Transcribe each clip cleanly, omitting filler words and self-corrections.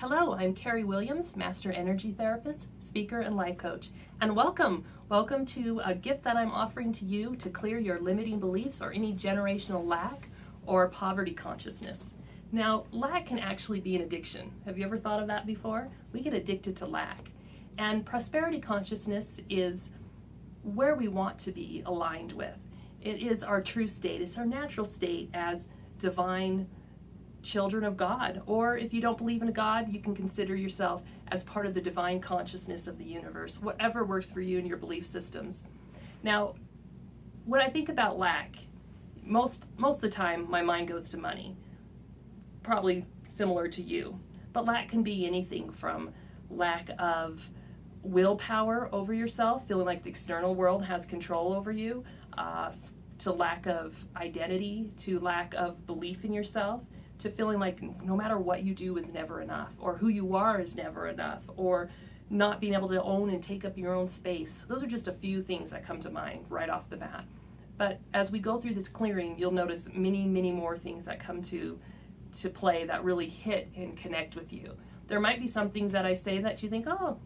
Hello, I'm Carrie Williams, Master Energy Therapist, Speaker, and Life Coach. And welcome to a gift that I'm offering to you to clear your limiting beliefs or any generational lack or poverty consciousness. Now, lack can actually be an addiction. Have you ever thought of that before? We get addicted to lack. And prosperity consciousness is where we want to be aligned with. It is our true state. It's our natural state as divine children of God. Or if you don't believe in a God, you can consider yourself as part of the divine consciousness of the universe, whatever works for you and your belief systems. Now, when I think about lack, most of the time my mind goes to money, probably similar to you. But lack can be anything from lack of willpower over yourself, feeling like the external world has control over you, to lack of identity, to lack of belief in yourself, to feeling like no matter what you do is never enough, or who you are is never enough, or not being able to own and take up your own space. Those are just a few things that come to mind right off the bat. But as we go through this clearing, you'll notice many more things that come to play that really hit and connect with you. There might be some things that I say that you think, oh,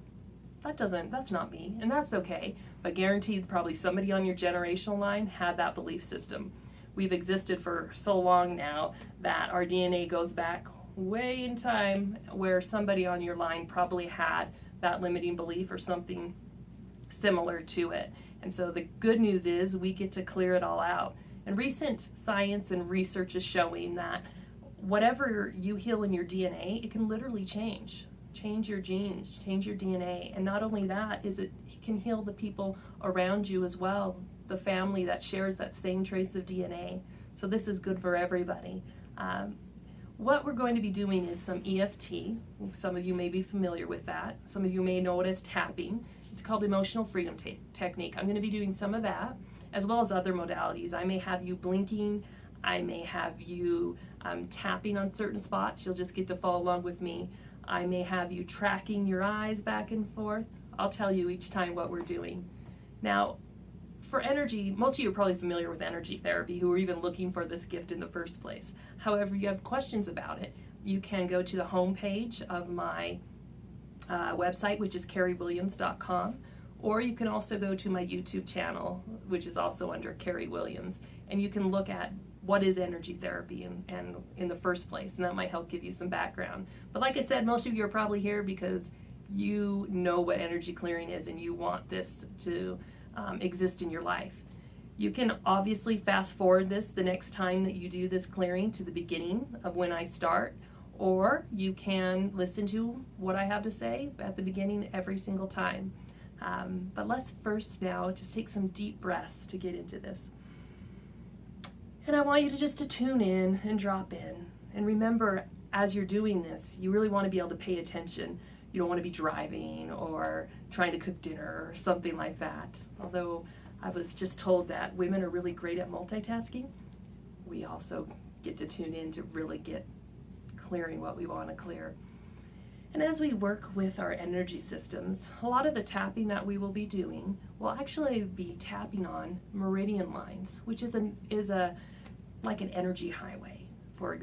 that's not me, and that's okay. But guaranteed, probably somebody on your generational line had that belief system. We've existed for so long now that our DNA goes back way in time where somebody on your line probably had that limiting belief or something similar to it. And so the good news is we get to clear it all out. And recent science and research is showing that whatever you heal in your DNA, it can literally change your genes, change your DNA. And not only that, it can heal the people around you as well, the family that shares that same trace of DNA. So this is good for everybody. What we're going to be doing is some EFT. Some of you may be familiar with that. Some of you may know it as tapping. It's called emotional freedom technique. I'm going to be doing some of that as well as other modalities. I may have you blinking. I may have you tapping on certain spots. You'll just get to follow along with me. I may have you tracking your eyes back and forth. I'll tell you each time what we're doing. Now, for energy, most of you are probably familiar with energy therapy who are even looking for this gift in the first place. However, if you have questions about it, you can go to the homepage of my website, which is carriewilliams.com, or you can also go to my YouTube channel, which is also under Carrie Williams, and you can look at what is energy therapy and in the first place, and that might help give you some background. But like I said, most of you are probably here because you know what energy clearing is and you want this to exist in your life. You can obviously fast forward this the next time that you do this clearing to the beginning of when I start, or you can listen to what I have to say at the beginning every single time. But let's first now just take some deep breaths to get into this. And I want you to tune in and drop in. And remember, as you're doing this, you really want to be able to pay attention. You don't want to be driving or trying to cook dinner or something like that. Although I was just told that women are really great at multitasking, we also get to tune in to really get clearing what we want to clear. And as we work with our energy systems, a lot of the tapping that we will be doing will actually be tapping on meridian lines, which is like an energy highway, for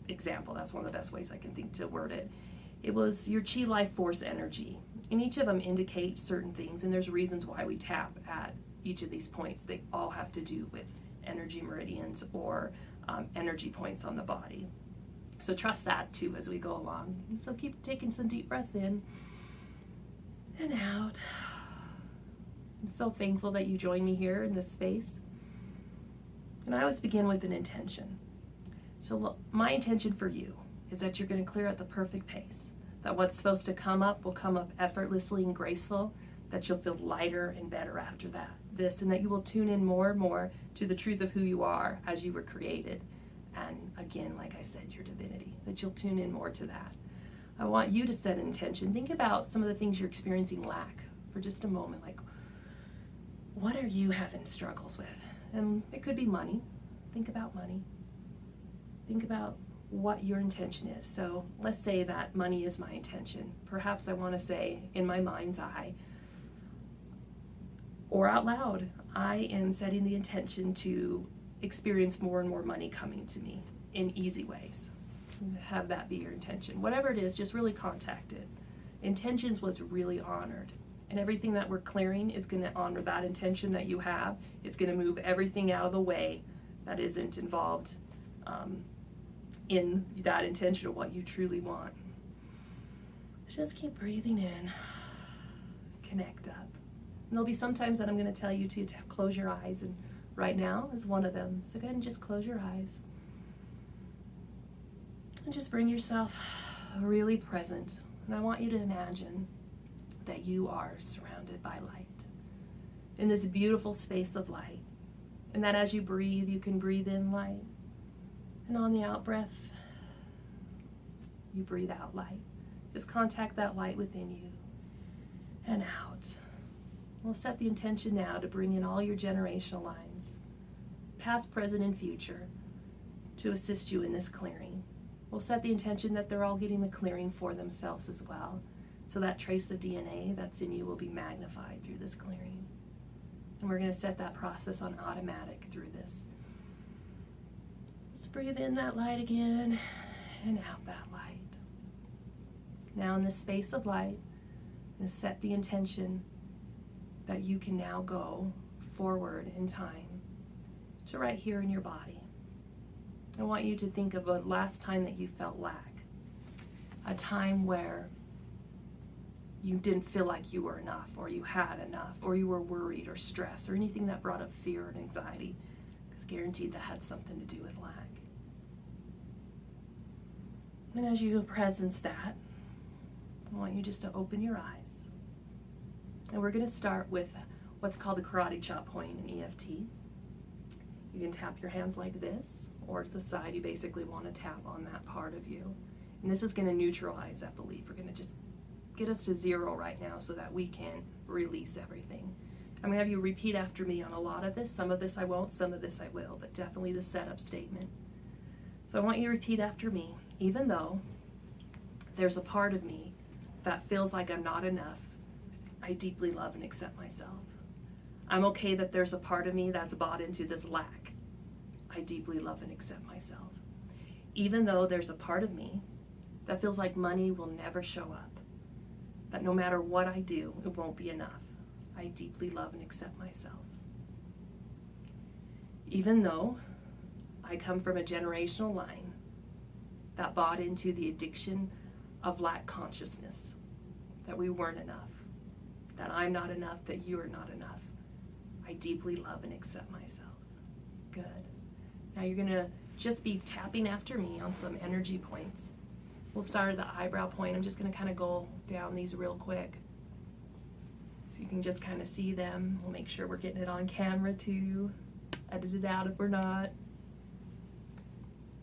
example. That's one of the best ways I can think to word it. It was your chi life force energy, and each of them indicate certain things, and there's reasons why we tap at each of these points. They all have to do with energy meridians or energy points on the body. So trust that too as we go along. So keep taking some deep breaths in and out. I'm so thankful that you joined me here in this space. And I always begin with an intention. So my intention for you is that you're going to clear at the perfect pace, that what's supposed to come up will come up effortlessly and graceful, that you'll feel lighter and better after this, and that you will tune in more and more to the truth of who you are as you were created. And again, like I said, your divinity, that you'll tune in more to that. I want you to set an intention. Think about some of the things you're experiencing lack for just a moment. Like, what are you having struggles with? And it could be money. Think about money. Think about what your intention is. So let's say that money is my intention. Perhaps I want to say in my mind's eye or out loud, I am setting the intention to experience more and more money coming to me in easy ways. have that be your intention. Whatever it is, just really contact it. Intentions was really honored. And everything that we're clearing is going to honor that intention that you have. It's going to move everything out of the way that isn't involved in that intention of what you truly want. Just keep breathing in. Connect up. And there'll be some times that I'm going to tell you to close your eyes, and right now is one of them. So go ahead and just close your eyes. And just bring yourself really present. And I want you to imagine that you are surrounded by light in this beautiful space of light. And that as you breathe, you can breathe in light. And on the out breath, you breathe out light. Just contact that light within you and out. We'll set the intention now to bring in all your generational lines, past, present, and future, to assist you in this clearing. We'll set the intention that they're all getting the clearing for themselves as well. So that trace of DNA that's in you will be magnified through this clearing. And we're going to set that process on automatic through this. Let's breathe in that light again and out that light. Now in this space of light, let's set the intention that you can now go forward in time to right here in your body. I want you to think of a last time that you felt lack, a time where you didn't feel like you were enough, or you had enough, or you were worried or stressed, or anything that brought up fear and anxiety, because guaranteed that had something to do with lack. And as you presence that, I want you just to open your eyes. And we're going to start with what's called the karate chop point in EFT. You can tap your hands like this, or to the side, you basically want to tap on that part of you. And this is going to neutralize that belief. We're going to just get us to zero right now so that we can release everything. I'm going to have you repeat after me on a lot of this. Some of this I won't, some of this I will, but definitely the setup statement. So I want you to repeat after me. Even though there's a part of me that feels like I'm not enough, I deeply love and accept myself. I'm okay that there's a part of me that's bought into this lack. I deeply love and accept myself. Even though there's a part of me that feels like money will never show up, that no matter what I do, it won't be enough, I deeply love and accept myself. Even though I come from a generational line that bought into the addiction of lack consciousness, that we weren't enough, that I'm not enough, that you are not enough, I deeply love and accept myself. Good. Now you're going to just be tapping after me on some energy points. We'll start at the eyebrow point. I'm just going to kind of go down these real quick so you can just kind of see them. We'll make sure we're getting it on camera too. Edit it out if we're not.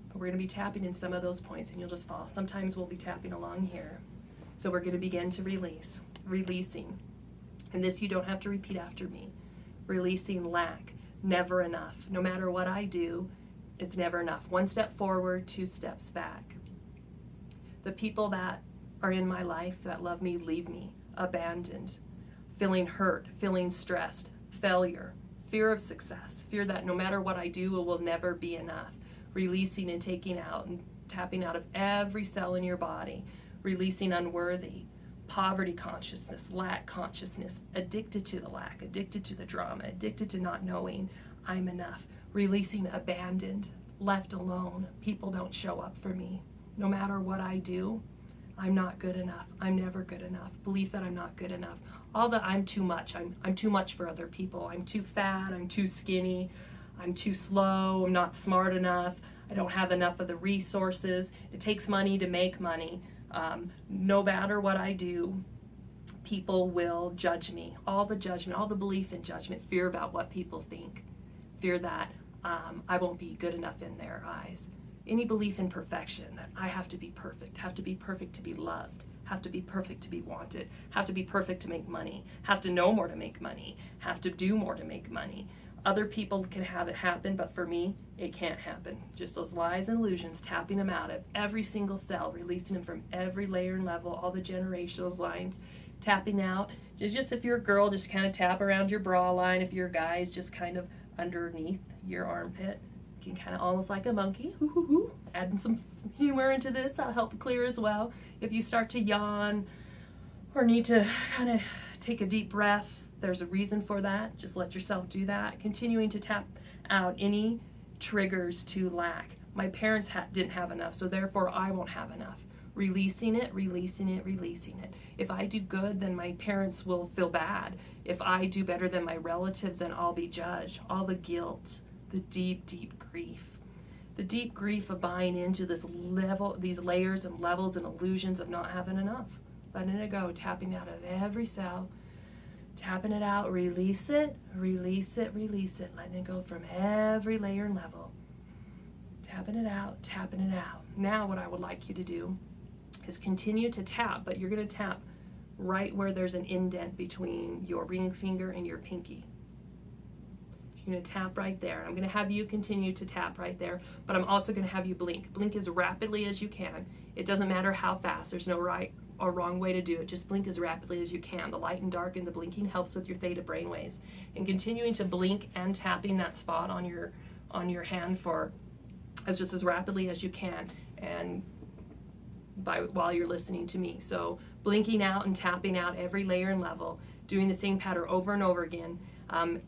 But we're going to be tapping in some of those points and you'll just follow. Sometimes we'll be tapping along here. So we're going to begin to release. Releasing. And this you don't have to repeat after me. Releasing lack. Never enough. No matter what I do, it's never enough. One step forward, two steps back. The people that are in my life that love me leave me, abandoned, feeling hurt, feeling stressed, failure, fear of success, fear that no matter what I do, it will never be enough. Releasing and taking out and tapping out of every cell in your body, releasing unworthy, poverty consciousness, lack consciousness, addicted to the lack, addicted to the drama, addicted to not knowing I'm enough, releasing abandoned, left alone, people don't show up for me. No matter what I do, I'm not good enough. I'm never good enough. Belief that I'm not good enough. All that I'm too much. I'm too much for other people. I'm too fat. I'm too skinny. I'm too slow. I'm not smart enough. I don't have enough of the resources. It takes money to make money. No matter what I do, people will judge me. All the judgment, all the belief in judgment, fear about what people think, fear that I won't be good enough in their eyes. Any belief in perfection, that I have to be perfect to be loved, have to be perfect to be wanted, have to be perfect to make money, have to know more to make money, have to do more to make money. Other people can have it happen, but for me, it can't happen. Just those lies and illusions, tapping them out of every single cell, releasing them from every layer and level, all the generational lines, tapping out. Just if you're a girl, just kind of tap around your bra line. If you're a guy, it's just kind of underneath your armpit. You can kind of almost like a monkey, adding some humor into this, that'll help clear as well. If you start to yawn or need to kind of take a deep breath, there's a reason for that. Just let yourself do that. Continuing to tap out any triggers to lack. My parents didn't have enough, so therefore I won't have enough. Releasing it, releasing it, releasing it. If I do good, then my parents will feel bad. If I do better than my relatives, then I'll be judged. All the guilt, the deep, deep grief. The deep grief of buying into this level, these layers and levels and illusions of not having enough. Letting it go, tapping out of every cell, tapping it out, release it, release it, release it. Letting it go from every layer and level. Tapping it out, tapping it out. Now what I would like you to do is continue to tap, but you're going to tap right where there's an indent between your ring finger and your pinky. You're going to tap right there. I'm going to have you continue to tap right there, but I'm also going to have you blink. Blink as rapidly as you can. It doesn't matter how fast. There's no right or wrong way to do it. Just blink as rapidly as you can. The light and dark in the blinking helps with your theta brainwaves. And continuing to blink and tapping that spot on your hand for as rapidly as you can, and while you're listening to me. So blinking out and tapping out every layer and level, doing the same pattern over and over again,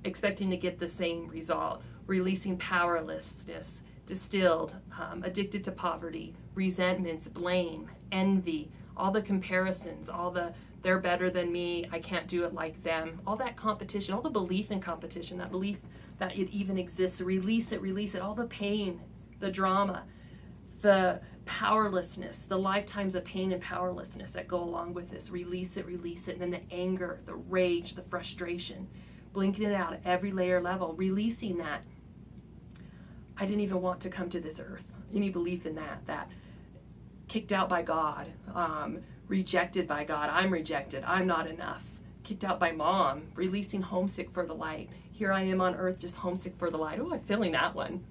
expecting to get the same result. Releasing powerlessness, distilled, addicted to poverty, resentments, blame, envy, all the comparisons, all the they're better than me, I can't do it like them, all that competition, all the belief in competition, that belief that it even exists. Release it, all the pain, the drama, the powerlessness, the lifetimes of pain and powerlessness that go along with this. Release it, and then the anger, the rage, the frustration, blinking it out at every layer level, releasing that. I didn't even want to come to this earth. Any belief in that kicked out by God, rejected by God, I'm rejected, I'm not enough, kicked out by mom, releasing homesick for the light. Here I am on earth, just homesick for the light. Oh, I'm feeling that one.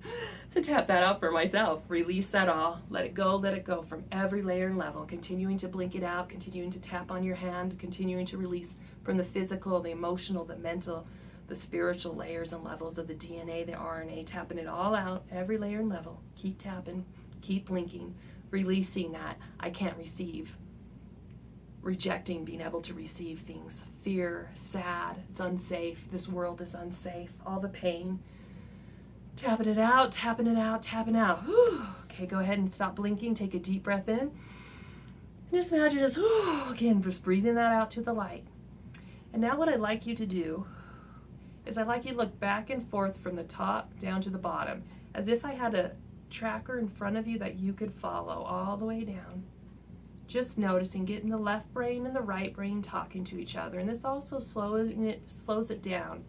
To tap that out for myself. Release that all. Let it go from every layer and level. Continuing to blink it out, continuing to tap on your hand, continuing to release from the physical, the emotional, the mental, the spiritual layers and levels of the DNA, the RNA, tapping it all out, every layer and level. Keep tapping, keep blinking, releasing that I can't receive. Rejecting being able to receive things. Fear, sad, it's unsafe, this world is unsafe, all the pain. Tapping it out, tapping it out, tapping out. Whew. Okay, go ahead and stop blinking, take a deep breath in. And just imagine again, just breathing that out to the light. And now what I'd like you to do is I'd like you to look back and forth from the top down to the bottom, as if I had a tracker in front of you that you could follow all the way down. Just noticing, getting the left brain and the right brain talking to each other. And this also slows it down.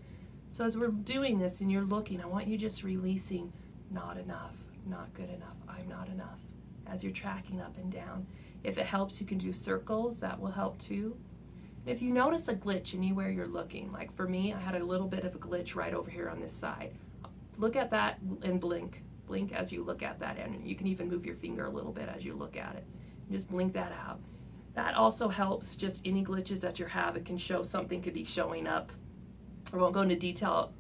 So as we're doing this and you're looking, I want you just releasing not enough, not good enough, I'm not enough, as you're tracking up and down. If it helps, you can do circles, that will help too. If you notice a glitch anywhere you're looking, like for me, I had a little bit of a glitch right over here on this side. Look at that and blink. Blink as you look at that, and you can even move your finger a little bit as you look at it. Just blink that out. That also helps, just any glitches that you have, it can show something could be showing up. I won't go into detail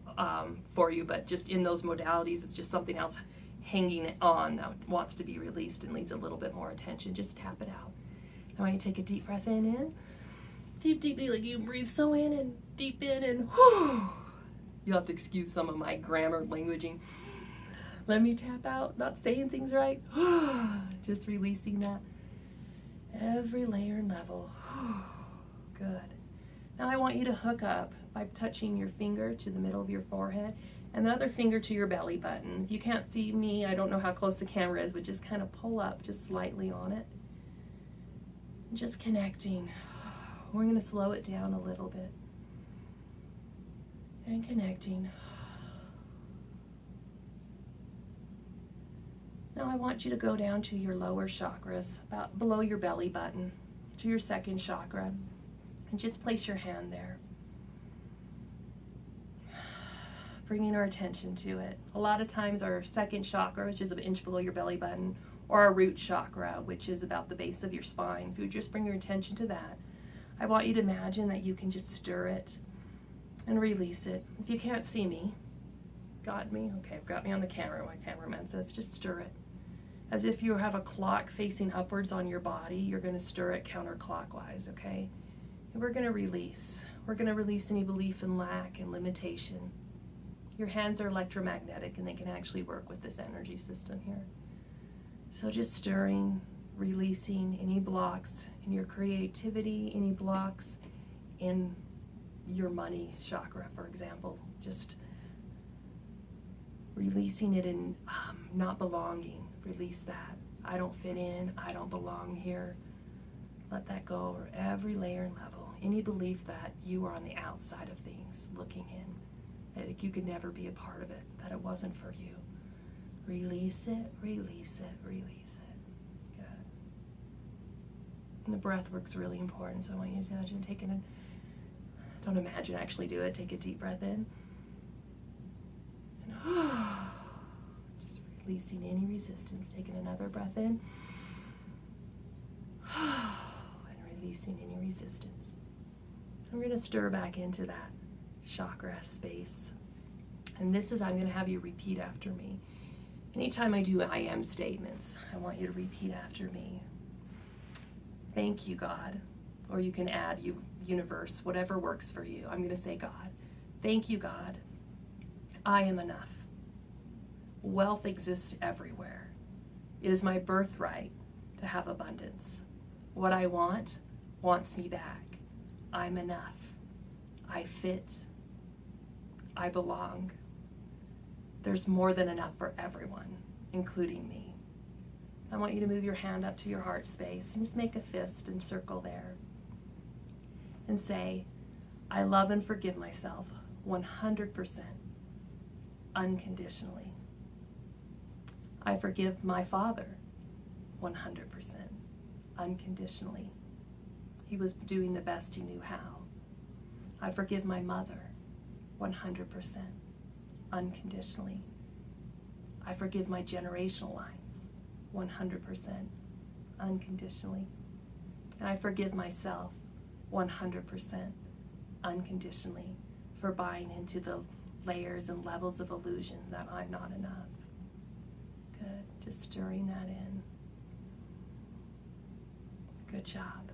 for you, but just in those modalities, it's just something else hanging on that wants to be released and needs a little bit more attention. Just tap it out. Now I want you to take a deep breath in. Deep, deeply, like you breathe so in and deep in and whoo. You'll have to excuse some of my grammar languaging. Let me tap out, not saying things right. Just releasing that. Every layer and level. Good. Now I want you to hook up by touching your finger to the middle of your forehead and the other finger to your belly button. If you can't see me, I don't know how close the camera is, but just kind of pull up just slightly on it. Just connecting. We're going to slow it down a little bit. And connecting. Now I want you to go down to your lower chakras, about below your belly button, to your second chakra, and just place your hand there. Bringing our attention to it. A lot of times our second chakra, which is an inch below your belly button, or our root chakra, which is about the base of your spine. If you just bring your attention to that, I want you to imagine that you can just stir it and release it. If you can't see me, got me? Okay, I've got me on the camera. My cameraman says just stir it. As if you have a clock facing upwards on your body, you're going to stir it counterclockwise, okay? And we're going to release. We're going to release any belief in lack and limitation. Your hands are electromagnetic and they can actually work with this energy system here. So just stirring, releasing any blocks in your creativity, any blocks in your money chakra, for example. Just releasing it in not belonging. Release that. I don't fit in. I don't belong here. Let that go over every layer and level. Any belief that you are on the outside of things, looking in, that you could never be a part of it, that it wasn't for you. Release it, release it, release it. Good. And the breath work's really important, so I want you to imagine taking it. Don't imagine, actually do it. Take a deep breath in. And just releasing any resistance. Taking another breath in. And releasing any resistance. I'm going to stir back into that chakra space. And this is, I'm going to have you repeat after me. Anytime I do I am statements, I want you to repeat after me. Thank you, God. Or you can add universe, whatever works for you. I'm going to say God. Thank you, God. I am enough. Wealth exists everywhere. It is my birthright to have abundance. What I want wants me back. I'm enough. I fit. I belong. There's more than enough for everyone, including me. I want you to move your hand up to your heart space and just make a fist and circle there. And say, I love and forgive myself 100%, unconditionally. I forgive my father 100%, unconditionally. He was doing the best he knew how. I forgive my mother 100%, unconditionally. I forgive my generational lines 100%, unconditionally. And I forgive myself 100%, unconditionally, for buying into the layers and levels of illusion that I'm not enough. Good. Just stirring that in. Good job.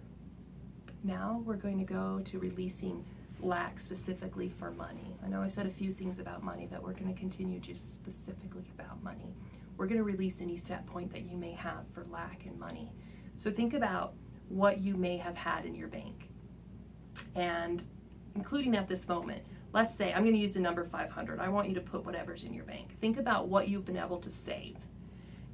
Now we're going to go to releasing lack specifically for money. I know I said a few things about money, but we're going to continue just specifically about money. We're going to release any set point that you may have for lack and money. So think about what you may have had in your bank. And including at this moment, let's say, I'm going to use the number 500. I want you to put whatever's in your bank. Think about what you've been able to save.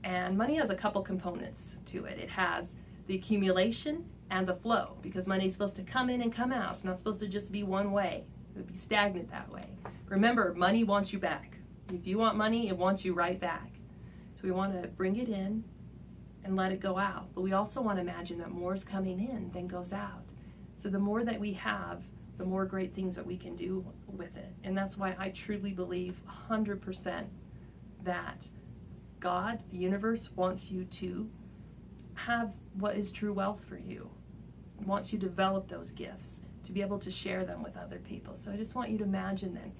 And money has a couple components to it. It has the accumulation and the flow, because money is supposed to come in and come out. It's not supposed to just be one way. It would be stagnant that way. Remember, money wants you back. If you want money, it wants you right back. So we want to bring it in and let it go out. But we also want to imagine that more is coming in than goes out. So the more that we have, the more great things that we can do with it. And that's why I truly believe 100% that God, the universe, wants you to have what is true wealth for you. It wants you to develop those gifts, to be able to share them with other people. So I just want you to imagine then,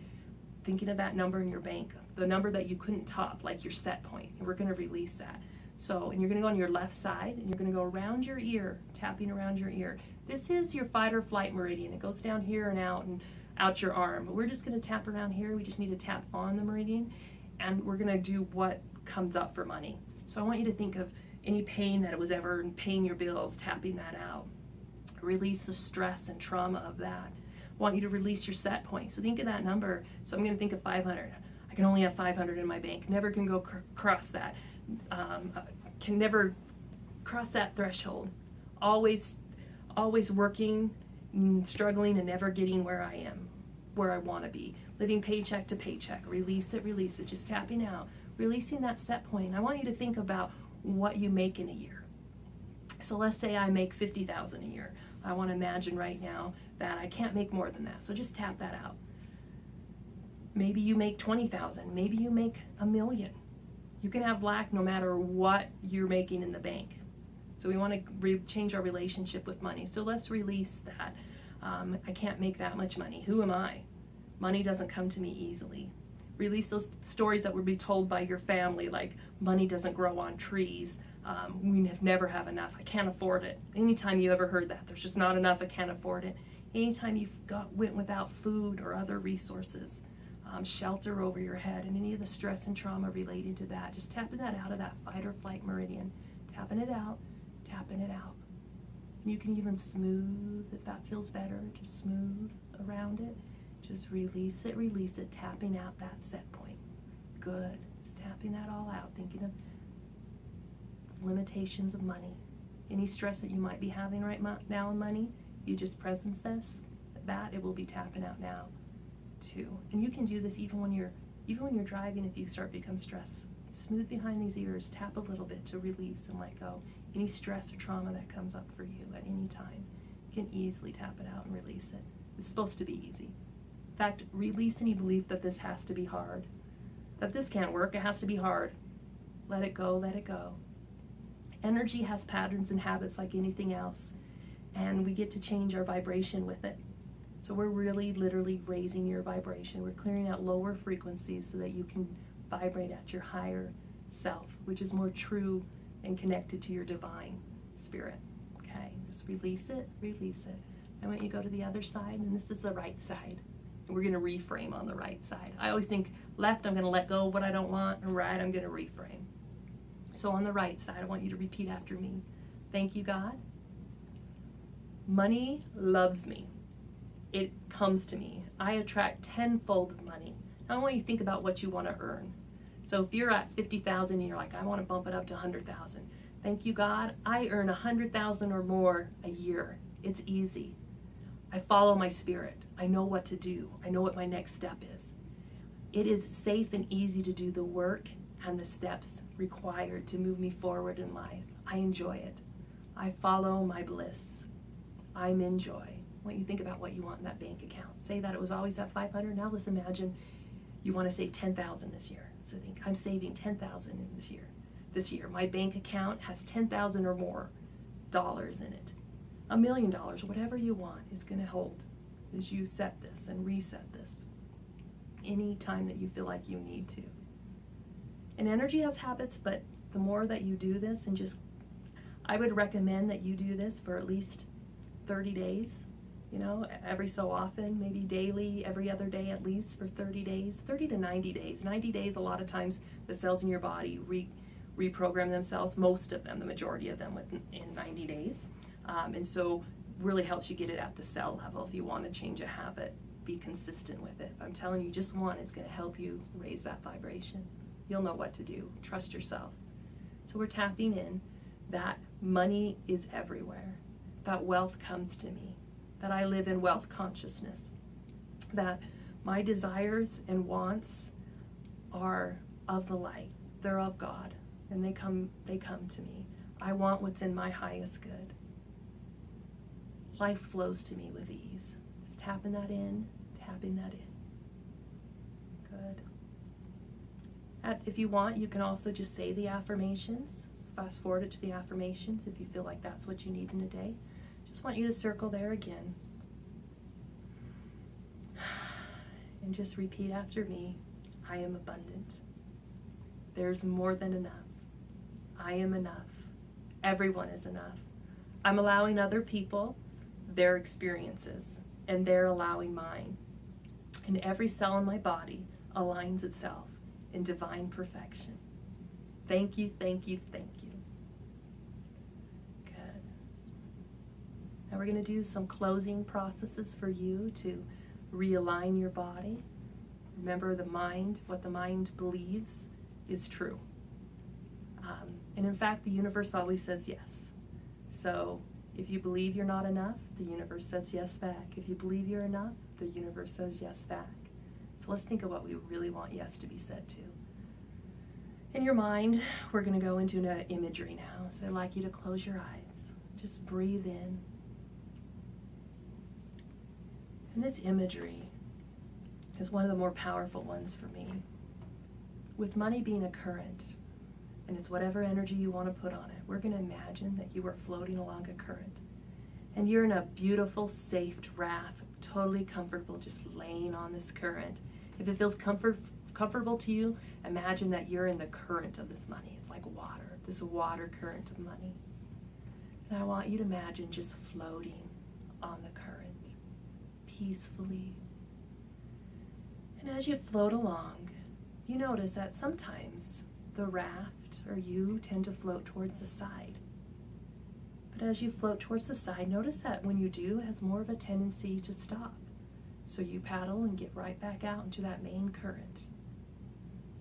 thinking of that number in your bank, the number that you couldn't top, like your set point, and we're going to release that. So, and you're going to go on your left side, and you're going to go around your ear, tapping around your ear. This is your fight or flight meridian. It goes down here and out your arm. We're just going to tap around here. We just need to tap on the meridian, and we're going to do what comes up for money. So I want you to think of any pain that it was ever paying your bills, tapping that out. Release the stress and trauma of that. I want you to release your set point. So think of that number. So I'm going to think of 500. I can only have 500 in my bank. Never can go cross that. Can never cross that threshold. Always working, struggling, and never getting where I am, where I want to be. Living paycheck to paycheck. Release it. Just tapping out. Releasing that set point. I want you to think about what you make in a year. So let's say I make $50,000 a year. I want to imagine right now that I can't make more than that. So just tap that out. Maybe you make $20,000. Maybe you make $1 million. You can have lack no matter what you're making in the bank. So we want to change our relationship with money. So let's release that. I can't make that much money. Who am I? Money doesn't come to me easily. Release those stories that would be told by your family, like money doesn't grow on trees. We never have enough. I can't afford it. Anytime you ever heard that, there's just not enough. I can't afford it. Anytime you went without food or other resources, shelter over your head, and any of the stress and trauma related to that, just tapping that out of that fight or flight meridian. Tapping it out, tapping it out. You can even smooth if that feels better. Just smooth around it. Just release it, tapping out that set point. Good. Just tapping that all out, thinking of limitations of money. Any stress that you might be having right now in money, you just presence this, that it will be tapping out now too. And you can do this even when you're driving. If you start to become stressed, smooth behind these ears, tap a little bit to release and let go any stress or trauma that comes up for you at any time. You can easily tap it out and release it. It's supposed to be easy. In fact, release any belief that this has to be hard, that this can't work, it has to be hard. Let it go, let it go. Energy has patterns and habits like anything else, and we get to change our vibration with it. So we're really literally raising your vibration. We're clearing out lower frequencies so that you can vibrate at your higher self, which is more true and connected to your divine spirit. Okay, just release it, release it. I want you to go to the other side, and this is the right side. And we're gonna reframe on the right side. I always think left, I'm gonna let go of what I don't want, and right, I'm gonna reframe. So on the right side, I want you to repeat after me. Thank you, God. Money loves me. It comes to me. I attract tenfold of money. Now I want you to think about what you want to earn. So if you're at 50,000 and you're like, I want to bump it up to 100,000. Thank you, God. I earn 100,000 or more a year. It's easy. I follow my spirit. I know what to do. I know what my next step is. It is safe and easy to do the work and the steps required to move me forward in life. I enjoy it. I follow my bliss. I'm in joy. I want you to think about what you want in that bank account. Say that it was always at 500. Now let's imagine you want to save 10,000 this year. So think, I'm saving 10,000 in this year. This year, my bank account has 10,000 or more dollars in it. $1 million, whatever you want, is going to hold as you set this and reset this any time that you feel like you need to. And energy has habits, but the more that you do this, and just, I would recommend that you do this for at least 30 days, you know, every so often, maybe daily, every other day at least for 30 days, 30 to 90 days. 90 days, a lot of times the cells in your body reprogram themselves, most of them, the majority of them in 90 days. And so really helps you get it at the cell level. If you want to change a habit, be consistent with it. I'm telling you, just one is going to help you raise that vibration. You'll know what to do. Trust yourself. So we're tapping in that money is everywhere, that wealth comes to me, that I live in wealth consciousness, that my desires and wants are of the light. They're of God, and they come to me. I want what's in my highest good. Life flows to me with ease. Just tapping that in, tapping that in. Good. If you want, you can also just say the affirmations. Fast forward it to the affirmations if you feel like that's what you need in a day. Just want you to circle there again. And just repeat after me. I am abundant. There's more than enough. I am enough. Everyone is enough. I'm allowing other people their experiences, and they're allowing mine. And every cell in my body aligns itself in divine perfection. Thank you, thank you, thank you. Good. Now we're going to do some closing processes for you to realign your body. Remember, the mind, what the mind believes is true. And in fact, the universe always says yes. So if you believe you're not enough, the universe says yes back. If you believe you're enough, the universe says yes back. So let's think of what we really want yes to be said to. In your mind, we're going to go into an imagery now. So I'd like you to close your eyes. Just breathe in. And this imagery is one of the more powerful ones for me. With money being a current, and it's whatever energy you want to put on it, we're going to imagine that you are floating along a current. And you're in a beautiful, safe raft, totally comfortable, just laying on this current. If it feels comfortable to you, imagine that you're in the current of this money. It's like water, this water current of money. And I want you to imagine just floating on the current, peacefully. And as you float along, you notice that sometimes the raft or you tend to float towards the side. But as you float towards the side, notice that when you do, it has more of a tendency to stop. So you paddle and get right back out into that main current.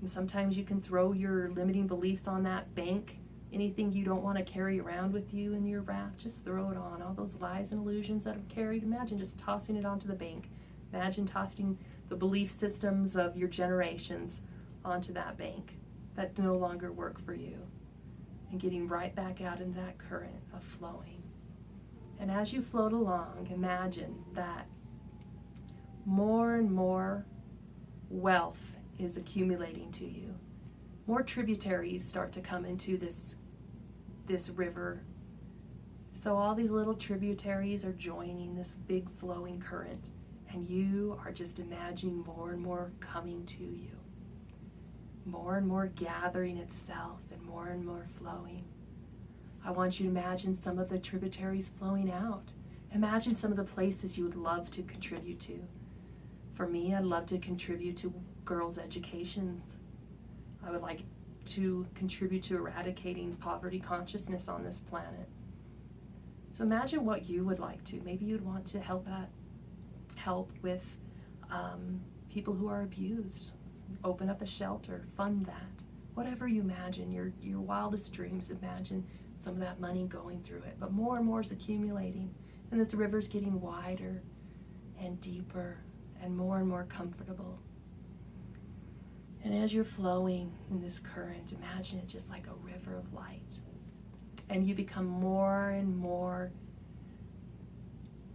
And sometimes you can throw your limiting beliefs on that bank. Anything you don't want to carry around with you in your raft, just throw it on. All those lies and illusions that have carried, imagine just tossing it onto the bank. Imagine tossing the belief systems of your generations onto that bank that no longer work for you, and getting right back out into that current of flowing. And as you float along, imagine that more and more wealth is accumulating to you. More tributaries start to come into this river. So all these little tributaries are joining this big flowing current, and you are just imagining more and more coming to you. More and more gathering itself and more flowing. I want you to imagine some of the tributaries flowing out. Imagine some of the places you would love to contribute to. For me, I'd love to contribute to girls' educations. I would like to contribute to eradicating poverty consciousness on this planet. So imagine what you would like to. Maybe you'd want to help with people who are abused. Open up a shelter, fund that. Whatever you imagine, your wildest dreams, imagine some of that money going through it. But more and more is accumulating, and this river's getting wider and deeper and more comfortable. And as you're flowing in this current, imagine it just like a river of light. And you become more and more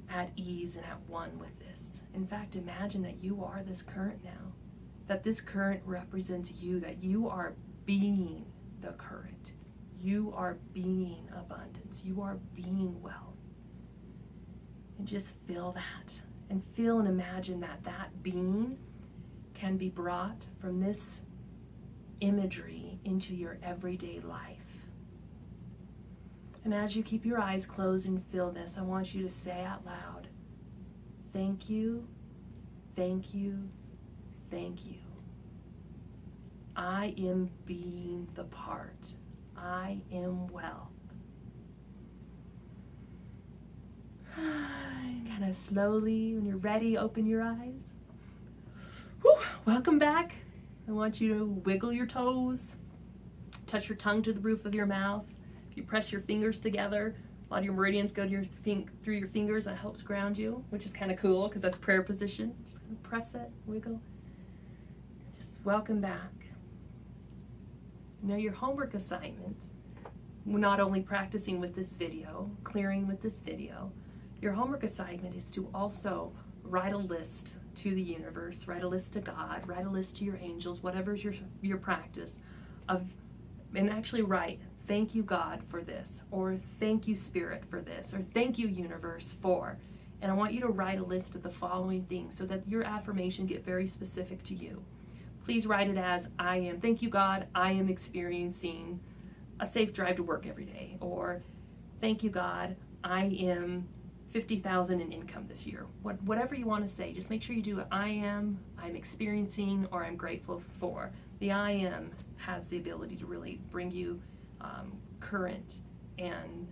at ease and at one with this. In fact, imagine that you are this current now. That this current represents you, that you are being the current. You are being abundance. You are being wealth. And just feel that. And feel and imagine that that being can be brought from this imagery into your everyday life. And as you keep your eyes closed and feel this, I want you to say out loud, thank you, thank you, thank you. I am being the part. I am wealth. Kind of slowly, when you're ready, open your eyes. Whew, welcome back. I want you to wiggle your toes, touch your tongue to the roof of your mouth. If you press your fingers together, a lot of your meridians go to through your fingers. That helps ground you, which is kind of cool because that's prayer position. Just gonna press it, wiggle. Just welcome back. Now your homework assignment, not only practicing with this video, clearing with this video, your homework assignment is to also write a list to the universe, write a list to God, write a list to your angels, whatever's your practice of, and actually write, thank you God for this, or thank you Spirit for this, or thank you universe for. And I want you to write a list of the following things so that your affirmation get very specific to you. Please write it as, I am, thank you God, I am experiencing a safe drive to work every day, or thank you God, I am 50,000 in income this year. Whatever you want to say, just make sure you do it. I'm experiencing, or I'm grateful for. The I am has the ability to really bring you current and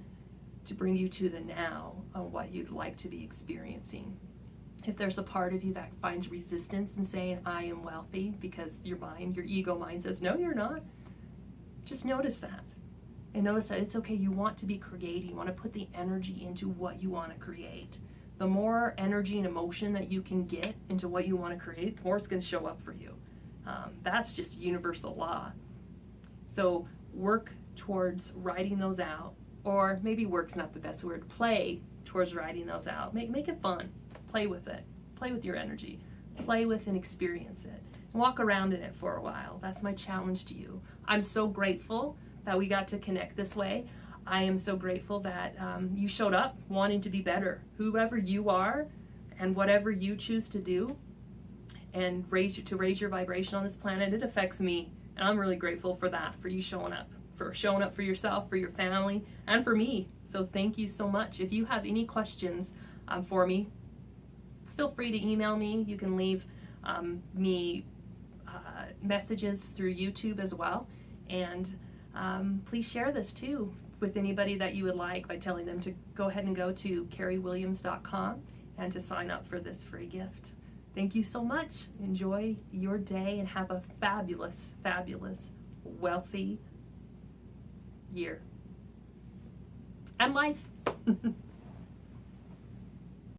to bring you to the now of what you'd like to be experiencing. If there's a part of you that finds resistance in saying I am wealthy because your ego mind says, no, you're not, just notice that. And notice that it's okay, you want to be creating, you want to put the energy into what you want to create. The more energy and emotion that you can get into what you want to create, the more it's going to show up for you. That's just universal law. So work towards writing those out, or maybe work's not the best word, play towards writing those out. Make it fun. Play with it. Play with your energy. Play with and experience it. And walk around in it for a while. That's my challenge to you. I'm so grateful that we got to connect this way. I am so grateful that you showed up wanting to be better. Whoever you are and whatever you choose to do, and raise your vibration on this planet. It affects me, and I'm really grateful for that, for you showing up for yourself, for your family, and for me. So thank you so much. If you have any questions for me, feel free to email me. You can leave me messages through YouTube as well, and please share this too with anybody that you would like by telling them to go ahead and go to carriewilliams.com and to sign up for this free gift. Thank you so much. Enjoy your day and have a fabulous, fabulous, wealthy year and life.